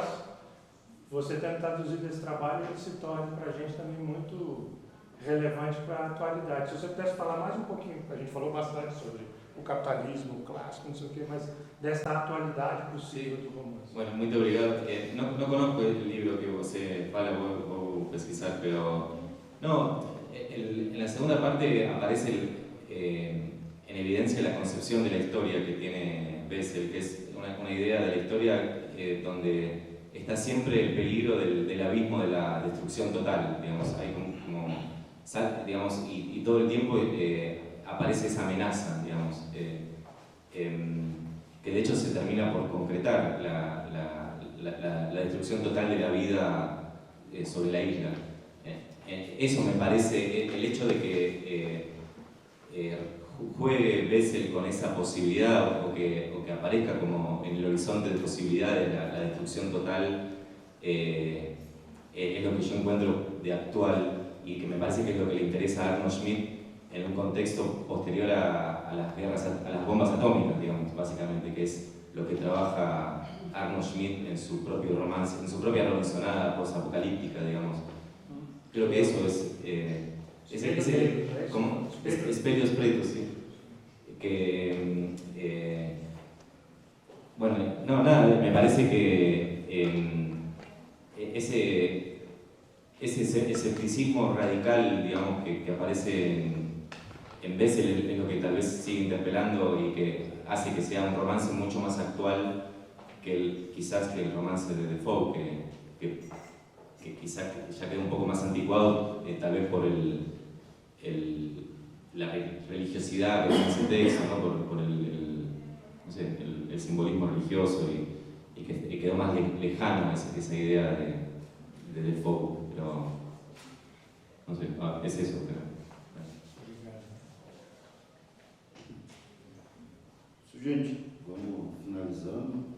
você tendo traduzido esse trabalho, ele se torne para a gente também muito relevante para a atualidade. Se você pudesse falar mais um pouquinho, a gente falou bastante sobre o capitalismo, o clássico, não sei o quê, mas dessa atualidade possível do romance. Bueno, muito obrigado. No conozco el libro que você fala, vou pesquisar, pero no, en la segunda parte aparece en evidencia la concepción de la historia que tiene Wessel, que es una idea de la historia donde está siempre el peligro del abismo de la destrucción total, digamos, hay digamos, y todo el tiempo aparece esa amenaza, digamos, que de hecho se termina por concretar la destrucción total de la vida sobre la isla. Eso me parece, el hecho de que juegue Wessel con esa posibilidad o que aparezca como en el horizonte de posibilidades la destrucción total, es lo que yo encuentro de actual y que me parece que es lo que le interesa a Arnold Schmidt en un contexto posterior a las guerras, a las bombas atómicas, digamos, básicamente, que es lo que trabaja Arno Schmidt en su propio romance, en su propia Robinsonada post-apocalíptica, digamos. Creo que eso es como Esperios Pretos, sí. Que, bueno, no, nada, me parece que ese escepticismo radical, digamos, que aparece en Bessel es lo que tal vez sigue interpelando y que hace que sea un romance mucho más actual que quizás que el romance de Defoe, que quizás ya queda un poco más anticuado, tal vez por la religiosidad que tiene ese texto, ¿no? por no sé, el simbolismo religioso y que quedó más lejano esa idea de Defoe, pero no sé, es eso, pero... Gente, vamos finalizando.